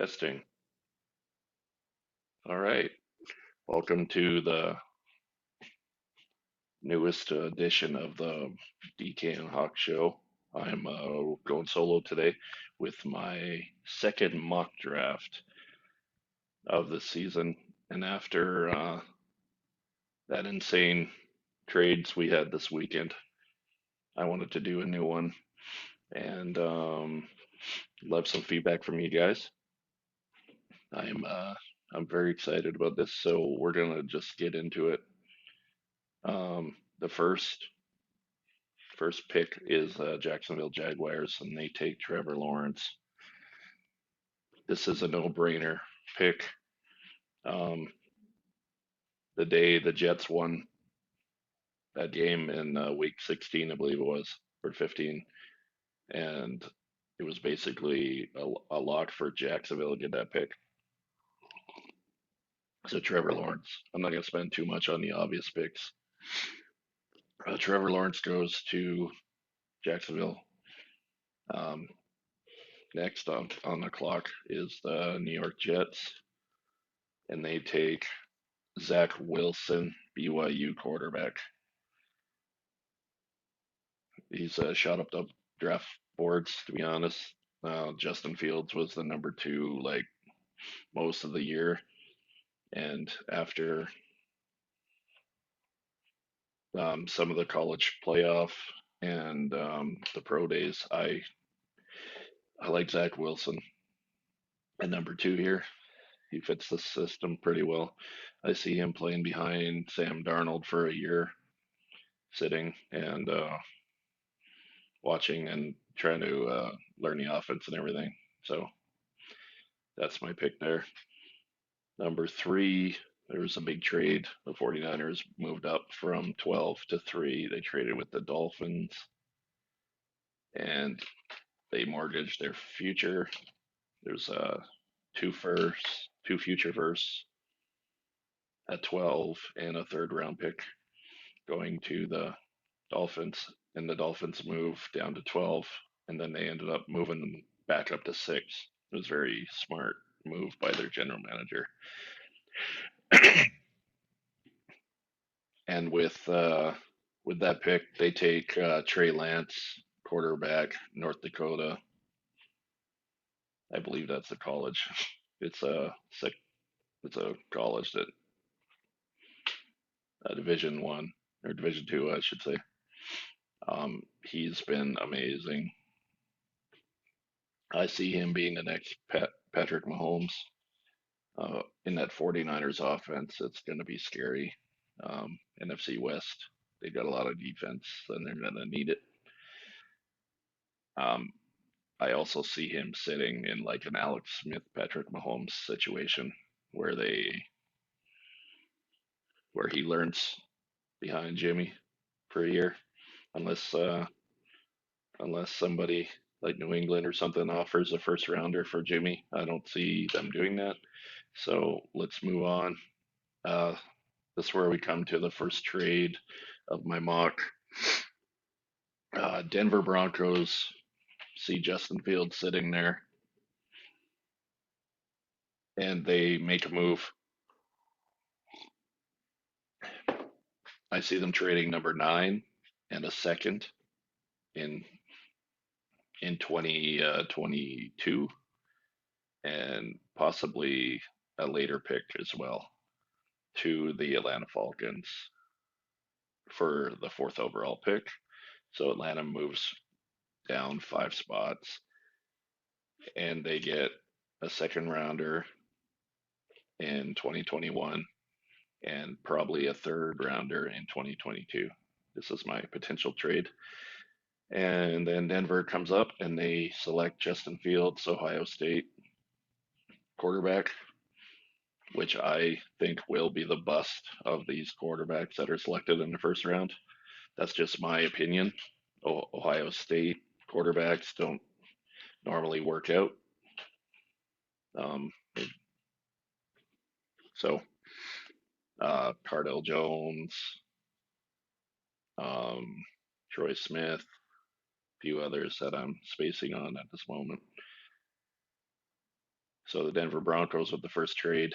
Testing. All right. Welcome to the newest edition of the DK and Hawk Show. I'm going solo today with my second mock draft of the season. And after that insane trades we had this weekend, I wanted to do a new one and love some feedback from you guys. I'm uh, I'm very excited about this, so we're gonna just get into it. The first pick is Jacksonville Jaguars, and they take Trevor Lawrence. This is a no-brainer pick. Um, the day the Jets won that game in Week 16, I believe it was, or 15, and it was basically a lock for Jacksonville to get that pick. So Trevor Lawrence. I'm not going to spend too much on the obvious picks. Trevor Lawrence goes to Jacksonville. Um, Next on the clock is the New York Jets, and they take Zach Wilson, BYU quarterback. He's shot up the draft boards, to be honest. Justin Fields was the number two, like most of the year, and after some of the college playoff and the pro days, I like Zach Wilson at number two here. He fits the system pretty well. I see him playing behind Sam Darnold for a year, sitting and watching and trying to learn the offense and everything. So that's my pick there. Number three, there was a big trade. The 49ers moved up from 12 to 3. They traded with the Dolphins and they mortgaged their future. There's two future firsts at 12 and a third round pick going to the Dolphins. And the Dolphins moved down to 12 and then they ended up moving them back up to 6. It was very smart move by their general manager. And with that pick, they take Trey Lance, quarterback, North Dakota. I believe that's a college. It's a it's a college that Division One or Division Two, I should say. He's been amazing. I see him being the next Patrick Mahomes in that 49ers offense. It's going to be scary. NFC West, they got a lot of defense, and they're going to need it. Um, I also see him sitting in like an Alex Smith, Patrick Mahomes situation where he learns behind Jimmy for a year, unless unless somebody like New England or something offers a first rounder for Jimmy. I don't see them doing that. So let's move on. Uh, this is where we come to the first trade of my mock. Denver Broncos see Justin Fields sitting there, and they make a move. I see them trading number 9 and a second in 2022 and possibly a later pick as well to the Atlanta Falcons for the fourth overall pick. So Atlanta moves down 5 spots and they get a second rounder in 2021 and probably a third rounder in 2022. This is my potential trade. And then Denver comes up and they select Justin Fields, Ohio State quarterback, which I think will be the bust of these quarterbacks that are selected in the first round. That's just my opinion. Ohio State quarterbacks don't normally work out. Um, so Cardell Jones, um, Troy Smith, a few others that I'm spacing on at this moment. So the Denver Broncos with the first trade,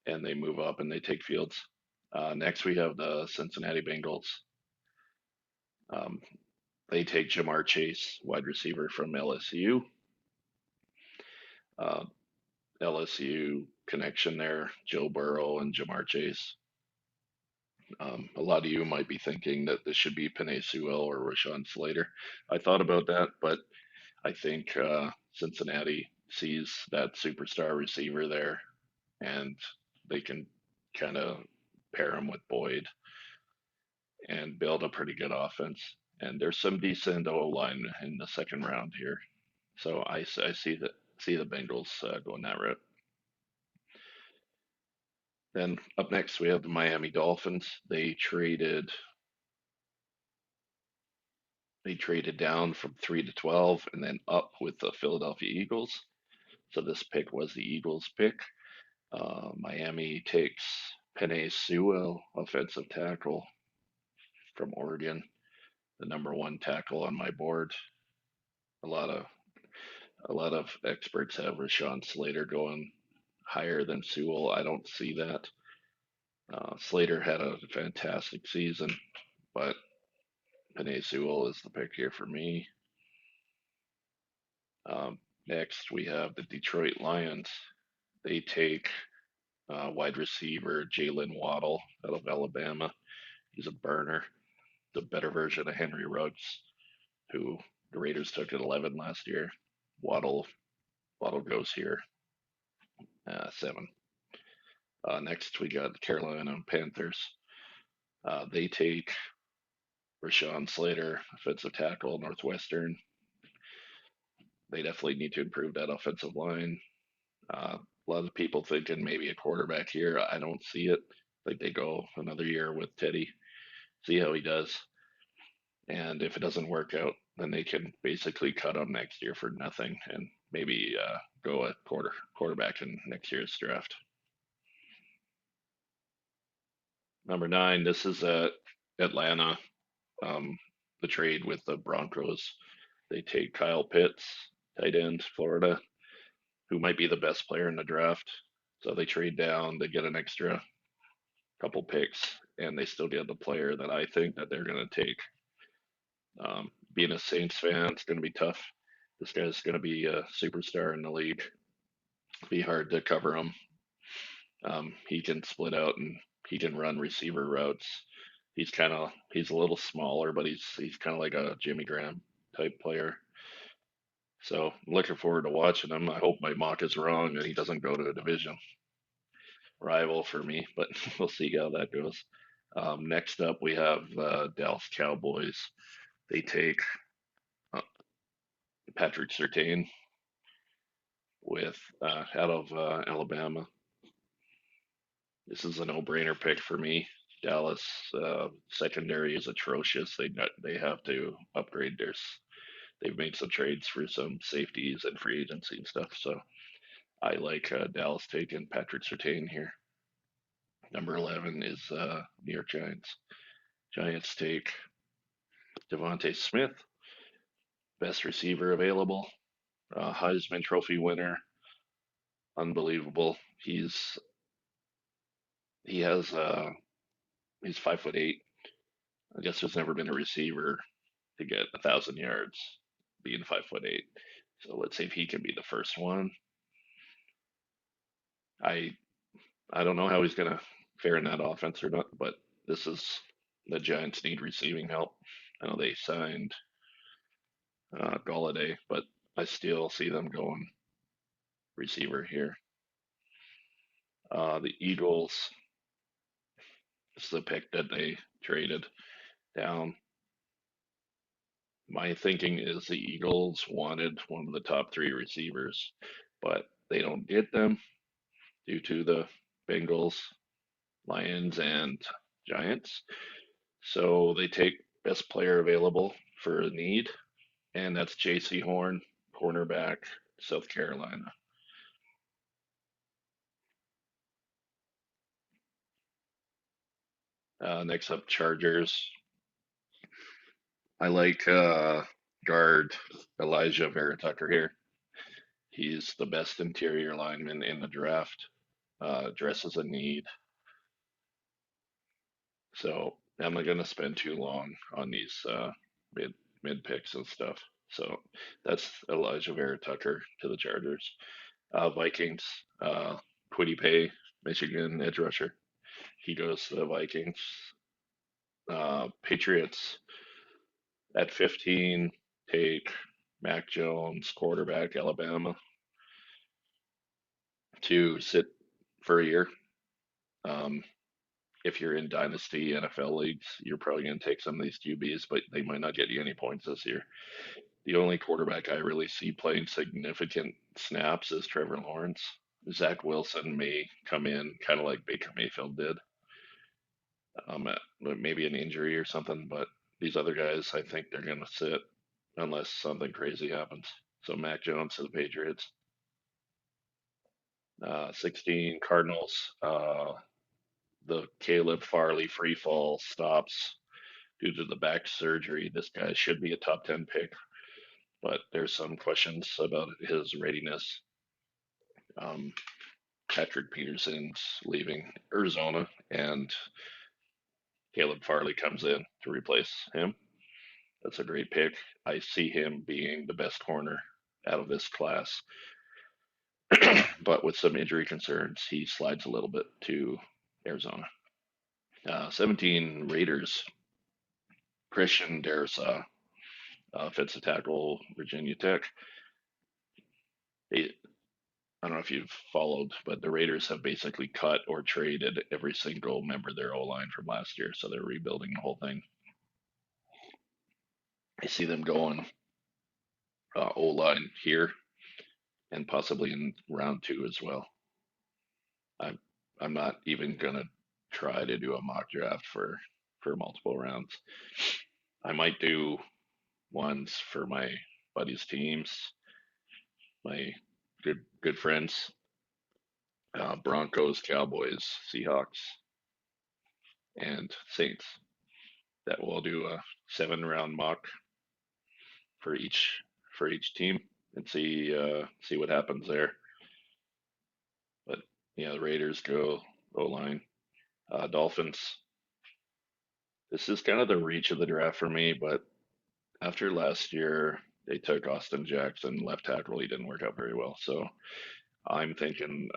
and they move up and they take Fields. Next, we have the Cincinnati Bengals. Um, they take Jamar Chase, wide receiver from LSU. Uh, LSU connection there, Joe Burrow and Jamar Chase. A lot of you might be thinking that this should be Penei Sewell or Rashawn Slater. I thought about that, but I think Cincinnati sees that superstar receiver there, and they can kind of pair him with Boyd and build a pretty good offense. And there's some decent O line in the second round here, so I see the Bengals going that route. Then up next we have the Miami Dolphins. They traded down from 3 to 12 and then up with the Philadelphia Eagles. So this pick was the Eagles pick. Miami takes Penei Sewell, offensive tackle from Oregon, the number one tackle on my board. A lot of a lot of experts have Rashawn Slater going higher than Sewell. I don't see that. Slater had a fantastic season, but Penei Sewell is the pick here for me. Next, we have the Detroit Lions. They take wide receiver Jalen Waddle out of Alabama. He's a burner, the better version of Henry Ruggs, who the Raiders took at 11 last year. Waddle Waddle goes here, 7. Next, we got the Carolina Panthers. They take Rashawn Slater, offensive tackle, Northwestern. They definitely need to improve that offensive line. A lot of people thinking maybe a quarterback here. I don't see it. Like they go another year with Teddy, see how he does, and if it doesn't work out, then they can basically cut him next year for nothing and maybe go a quarterback in next year's draft. Number 9, this is Atlanta. The trade with the Broncos. They take Kyle Pitts, tight end, Florida, who might be the best player in the draft. So they trade down, they get an extra couple picks, and they still get the player that I think that they're going to take. Being a Saints fan, it's going to be tough. This guy's going to be a superstar in the league. It'll be hard to cover him. He can split out and he can run receiver routes. He's a little smaller, but he's kind of like a Jimmy Graham type player. So I'm looking forward to watching him. I hope my mock is wrong and he doesn't go to a division rival for me, but we'll see how that goes. Next up, we have the Dallas Cowboys. They take uh, Patrick Surtain with out of Alabama. This is a no-brainer pick for me. Dallas secondary is atrocious. They have to upgrade theirs. They've made some trades for some safeties and free agency and stuff. So I like Dallas taking Patrick Surtain here. Number 11 is New York Giants. Giants take Devontae Smith, best receiver available, Heisman Trophy winner, unbelievable. He has he's 5'8". I guess there's never been a receiver to get 1,000 yards being 5'8". So let's see if he can be the first one. I I don't know how he's gonna fare in that offense or not, but this is the Giants need receiving help. I know they signed Galladay, but I still see them going receiver here. The Eagles, this is the pick that they traded down. My thinking is the Eagles wanted one of the top 3 receivers, but they don't get them due to the Bengals, Lions, and Giants. So they take best player available for a need, and that's Jaycee Horn, cornerback, South Carolina. Next up, Chargers. I like guard Elijah Vera Tucker here. He's the best interior lineman in the draft. Addresses a need. So I'm not gonna spend too long on these mid mid picks and stuff. So that's Elijah Vera Tucker to the Chargers. Vikings, Quiddy Pay, Michigan edge rusher. He goes to the Vikings. Patriots at 15 take Mac Jones, quarterback, Alabama, to sit for a year. Um, if you're in dynasty NFL leagues, you're probably going to take some of these QBs, but they might not get you any points this year. The only quarterback I really see playing significant snaps is Trevor Lawrence. Zach Wilson may come in kind of like Baker Mayfield did, maybe an injury or something, but these other guys, I think they're going to sit unless something crazy happens. So Mac Jones to the Patriots. 16 Cardinals. The Caleb Farley free fall stops due to the back surgery. This guy should be a top 10 pick, but there's some questions about his readiness. Um, Patrick Peterson's leaving Arizona, and Caleb Farley comes in to replace him. That's a great pick. I see him being the best corner out of this class, but with some injury concerns, he slides a little bit to Arizona. 17 Raiders. Christian Darrisaw, offensive tackle, Virginia Tech. They, I don't know if you've followed, but the Raiders have basically cut or traded every single member of their O line from last year, so they're rebuilding the whole thing. I see them going O line here and possibly in round two as well. I'm I'm not even gonna try to do a mock draft for multiple rounds. I might do ones for my buddies' teams, my good friends, Broncos, Cowboys, Seahawks, and Saints. That will do a 7 round mock for each team and see what happens there. But yeah, the Raiders go O line. Dolphins. This is kind of the reach of the draft for me, but after last year, they took Austin Jackson, left tackle. He didn't work out very well, so I'm thinking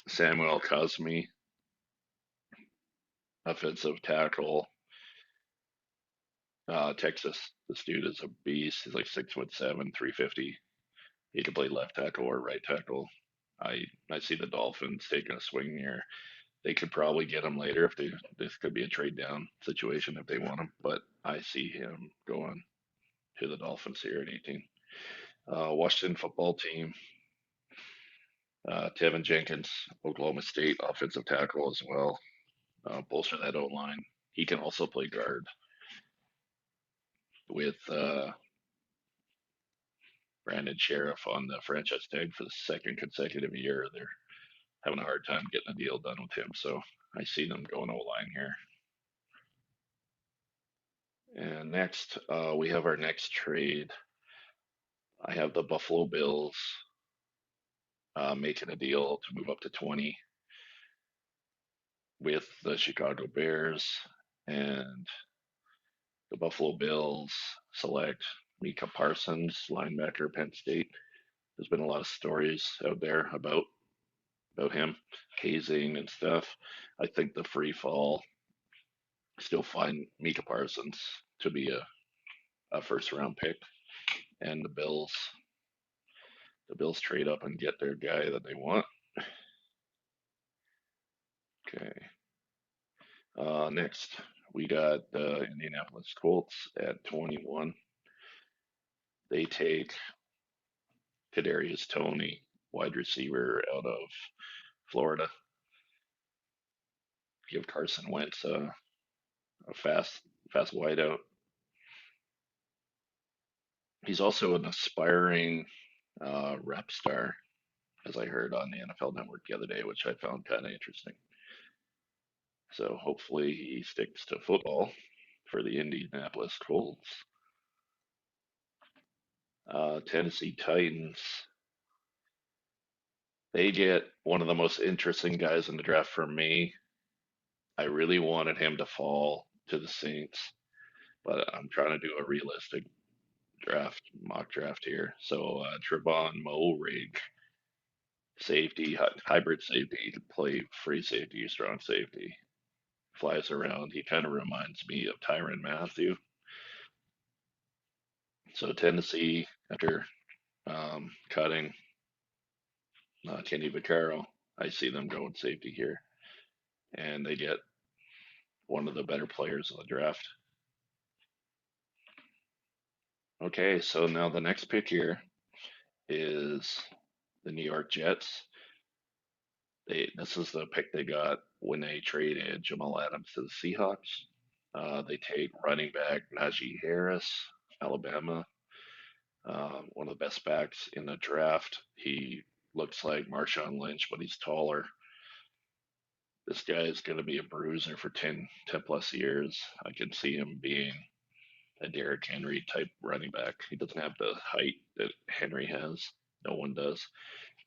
Samuel Cosmi, offensive tackle, Texas. This dude is a beast. He's like 6'7", 350. He can play left tackle or right tackle. I see the Dolphins taking a swing here. They could probably get him later if they this could be a trade down situation if they want him, but I see him going to the Dolphins here at 18. Washington football team. Tevin Jenkins, Oklahoma State offensive tackle as well. Bolster that O line. He can also play guard with Brandon Sheriff on the franchise tag for the second consecutive year. They're having a hard time getting a deal done with him, so I see them going O line here. And next, we have our next trade. I have the Buffalo Bills making a deal to move up to 20 with the Chicago Bears, and the Buffalo Bills select Micah Parsons, linebacker, Penn State. There's been a lot of stories out there about him, hazing and stuff. I think the free fall still find Micah Parsons to be a first round pick, and the Bills trade up and get their guy that they want. Okay. Next, we got the Indianapolis Colts at 21. They take Kadarius Toney, wide receiver out of Florida. Give Carson Wentz a fast wideout. He's also an aspiring rap star, as I heard on the NFL Network the other day, which I found kind of interesting. So hopefully he sticks to football for the Indianapolis Colts. Tennessee Titans. They get one of the most interesting guys in the draft for me. I really wanted him to fall to the Saints, but I'm trying to do a realistic mock draft here. So Trevon Moehrig, safety, hybrid safety, to play free safety, strong safety, flies around. He kind of reminds me of Tyrann Mathieu. So Tennessee, after cutting Kenny Vaccaro, I see them going safety here, and they get one of the better players in the draft. Okay, so now the next pick here is the New York Jets. This is the pick they got when they traded Jamal Adams to the Seahawks. They take running back Najee Harris, Alabama, one of the best backs in the draft. He looks like Marshawn Lynch, but he's taller. This guy is going to be a bruiser for 10 plus years. I can see him being a Derrick Henry type running back. He doesn't have the height that Henry has. No one does.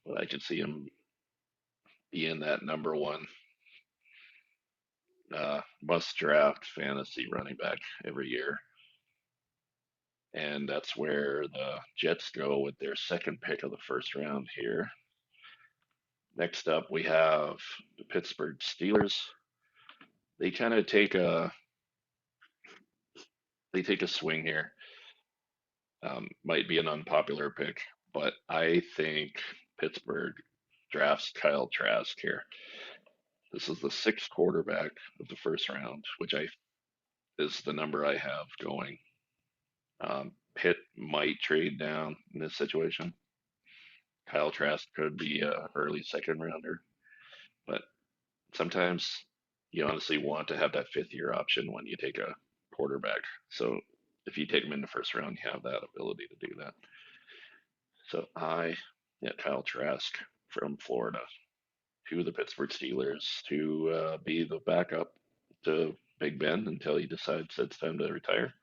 But I can see him being that number one must draft fantasy running back every year. And that's where the Jets go with their second pick of the first round here. Next up, we have the Pittsburgh Steelers. They kind of take a swing here. Might be an unpopular pick, but I think Pittsburgh drafts Kyle Trask here. This is the sixth quarterback of the first round, which I is the number I have going. Pitt might trade down in this situation. Kyle Trask could be a early second rounder, but sometimes you honestly want to have that fifth year option when you take a quarterback. So if you take him in the first round, you have that ability to do that. So yeah, Kyle Trask from Florida to the Pittsburgh Steelers to be the backup to Big Ben until he decides it's time to retire.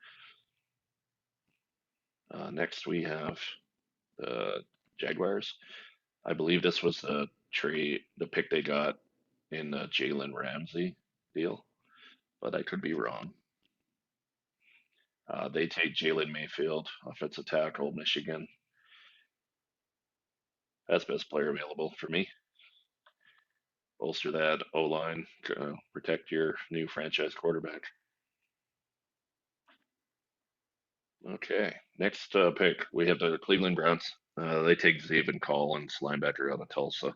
Next, we have the Jaguars. I believe this was the pick they got in the Jalen Ramsey deal, but I could be wrong. They take Jalen Mayfield, offensive tackle, Michigan, as best player available for me. Bolster that O line, protect your new franchise quarterback. Okay, next pick we have the Cleveland Browns. They take Zaven Collins, linebacker out of Tulsa,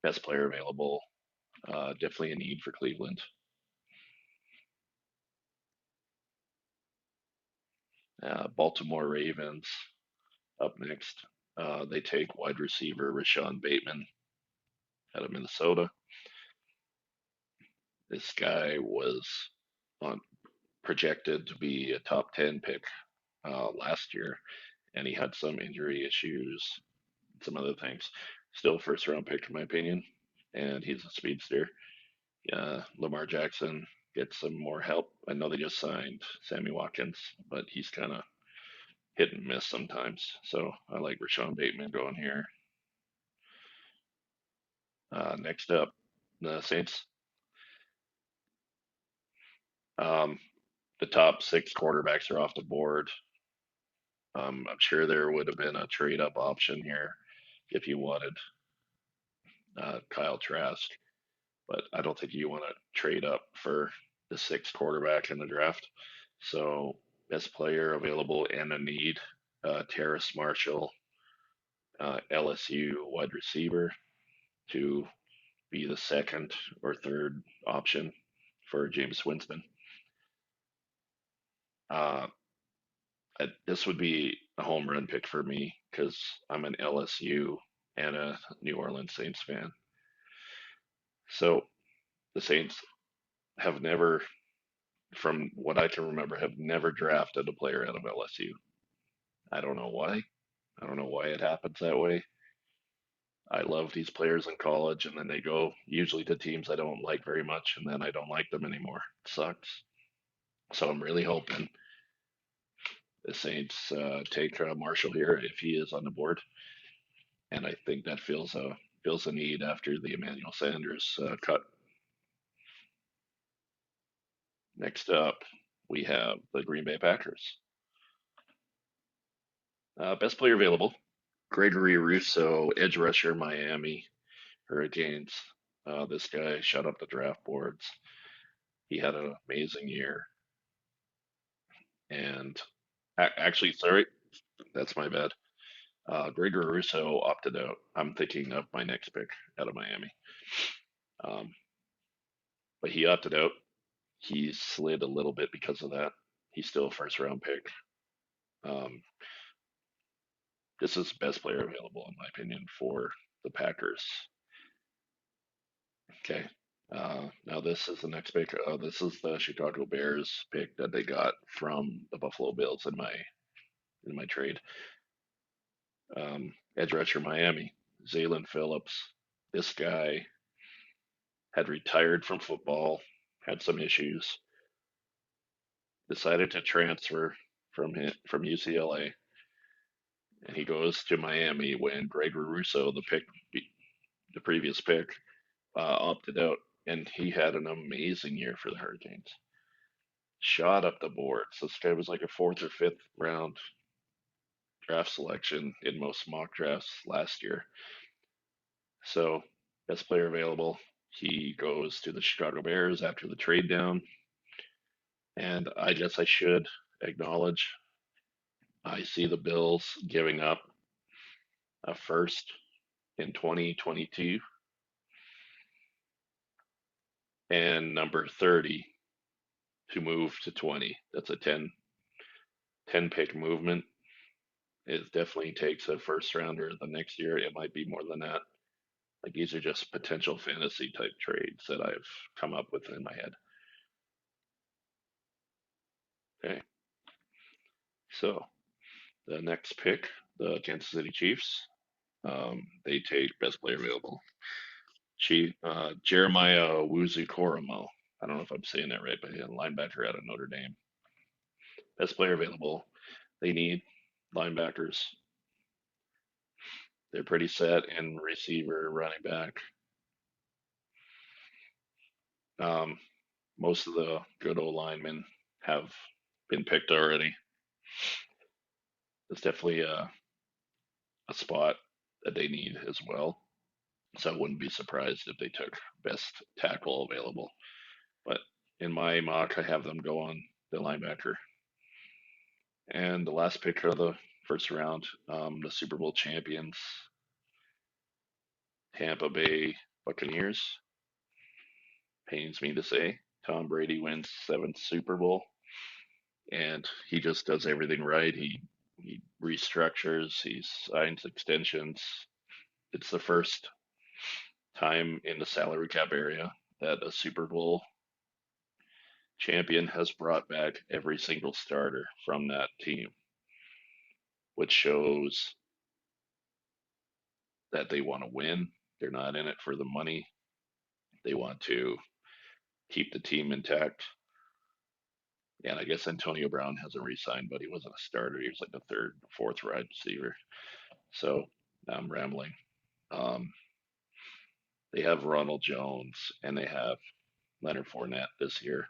best player available. Definitely a need for Cleveland. Baltimore Ravens up next. They take wide receiver Rashawn Bateman out of Minnesota. This guy was on, projected to be a top 10 pick last year, and he had some injury issues, some other things. Still first round pick, in my opinion, and he's a speedster. Lamar Jackson gets some more help. I know they just signed Sammy Watkins, but he's kind of hit and miss sometimes. So I like Rashawn Bateman going here. Next up, the Saints. Um, the top six quarterbacks are off the board. I'm sure there would have been a trade up option here if you wanted Kyle Trask, but I don't think you want to trade up for the sixth quarterback in the draft. So, best player available and a need, Terrace Marshall, LSU wide receiver, to be the second or third option for Jameis Winston. Uh, this would be a home run pick for me because I'm an LSU and a New Orleans Saints fan. So the Saints have never, from what I can remember, have never drafted a player out of LSU. I don't know why. I don't know why it happens that way. I love these players in college, and then they go usually to teams I don't like very much, and then I don't like them anymore. It sucks. So I'm really hoping the Saints take Marshall here if he is on the board, and I think that fills a need after the Emmanuel Sanders cut. Next up, we have the Green Bay Packers. Best player available, Gregory Rousseau, edge rusher, Miami Hurricanes. This guy shot up the draft boards. He had an amazing year. And actually, sorry, that's my bad. Gregory Rousseau opted out. I'm thinking of my next pick out of Miami. Um, but he opted out. He slid a little bit because of that. He's still a first round pick. Um, this is the best player available, in my opinion, for the Packers. Okay. Now this is the next pick. This is the Chicago Bears pick that they got from the Buffalo Bills in my trade. Edge rusher Miami, Zaylen Phillips. This guy had retired from football, had some issues, decided to transfer from UCLA, and he goes to Miami when Gregory Rousseau, the previous pick, opted out, and he had an amazing year for the Hurricanes. Shot up the boards. This guy was like a fourth or fifth round draft selection in most mock drafts last year. So, best player available. He goes to the Chicago Bears after the trade down. And I guess I should acknowledge I see the Bills giving up a first in 2022 and number 30 to move to 20. That's a 10 pick movement. It definitely takes a first rounder the next year. It might be more than that. Like these are just potential fantasy type trades that I've come up with in my head. Okay. So the next pick, the Kansas City Chiefs, they take best player available. Jeremiah Wuzu-Koroma. I don't know if I'm saying that right, but he's a linebacker out of Notre Dame. Best player available. They need linebackers. They're pretty set in receiver, running back. Um, most of the good old linemen have been picked already. It's definitely a spot that they need as well. So I wouldn't be surprised if they took best tackle available. But in my mock, I have them go on the linebacker. And the last pick of the first round, the Super Bowl champions, Tampa Bay Buccaneers. Pains me to say, Tom Brady wins seventh Super Bowl, and he just does everything right. He restructures, he signs extensions. It's the first time in the salary cap area that a Super Bowl champion has brought back every single starter from that team, which shows that they want to win. They're not in it for the money. They want to keep the team intact. And I guess Antonio Brown hasn't re-signed, but he wasn't a starter. He was like the third, fourth wide receiver. So now I'm rambling. Um, they have Ronald Jones and they have Leonard Fournette this year.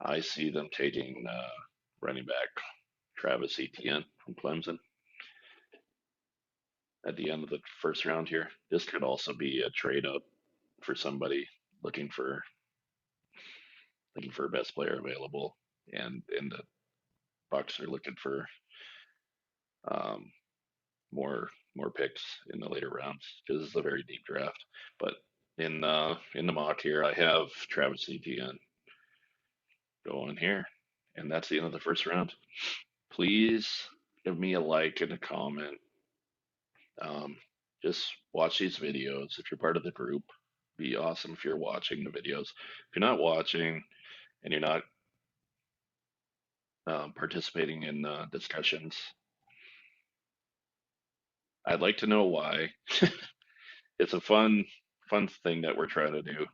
I see them taking running back Travis Etienne from Clemson at the end of the first round here. This could also be a trade up for somebody looking for looking for a best player available, and the Bucks are looking for um, more picks in the later rounds because it's a very deep draft. But in the mock here, I have Travis Etienne going here, and that's the end of the first round. Please give me a like and a comment. Um, just watch these videos if you're part of the group. Be awesome if you're watching the videos. If you're not watching and you're not participating in discussions, I'd like to know why. It's a fun thing that we're trying to do.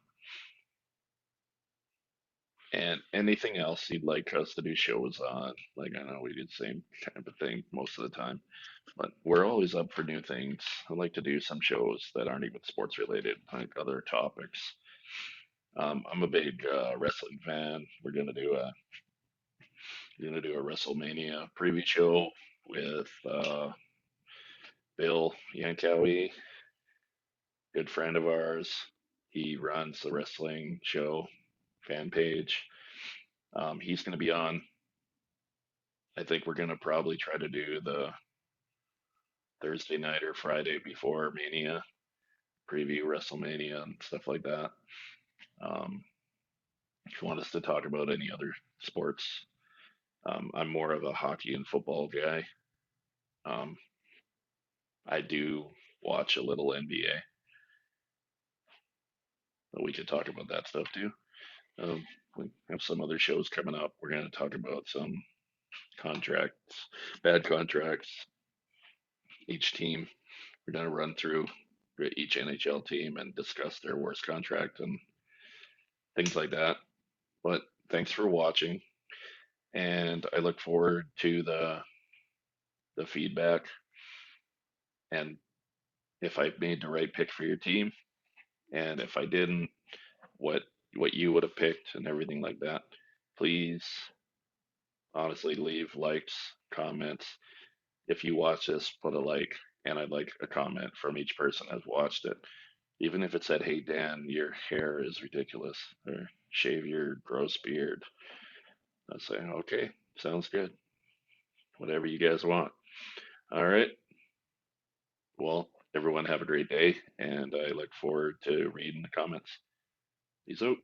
And anything else you'd like us to do shows on? Like, I know we do the same type of thing most of the time, but we're always up for new things. I'd like to do some shows that aren't even sports related, like other topics. I'm a big wrestling fan. We're gonna do a WrestleMania preview show with Bill Yankowie, good friend of ours. He runs the wrestling show fan page. He's gonna be on. I think we're gonna probably try to do the Thursday night or Friday before Mania, preview WrestleMania and stuff like that. Um, if you want us to talk about any other sports, I'm more of a hockey and football guy. Um, I do watch a little NBA, but we could talk about that stuff too. We have some other shows coming up. We're going to talk about some contracts, bad contracts, each team. We're going to run through each NHL team and discuss their worst contract and things like that. But thanks for watching, and I look forward to the feedback and if I made the right pick for your team, and if I didn't, what what you would have picked and everything like that. Please, honestly, leave likes, comments. If you watch this, put a like, and I'd like a comment from each person that's watched it. Even if it said, "Hey Dan, your hair is ridiculous," or "Shave your gross beard," I'd say, "Okay, sounds good. Whatever you guys want." All right. Well, everyone have a great day, and I look forward to reading the comments. Peace out.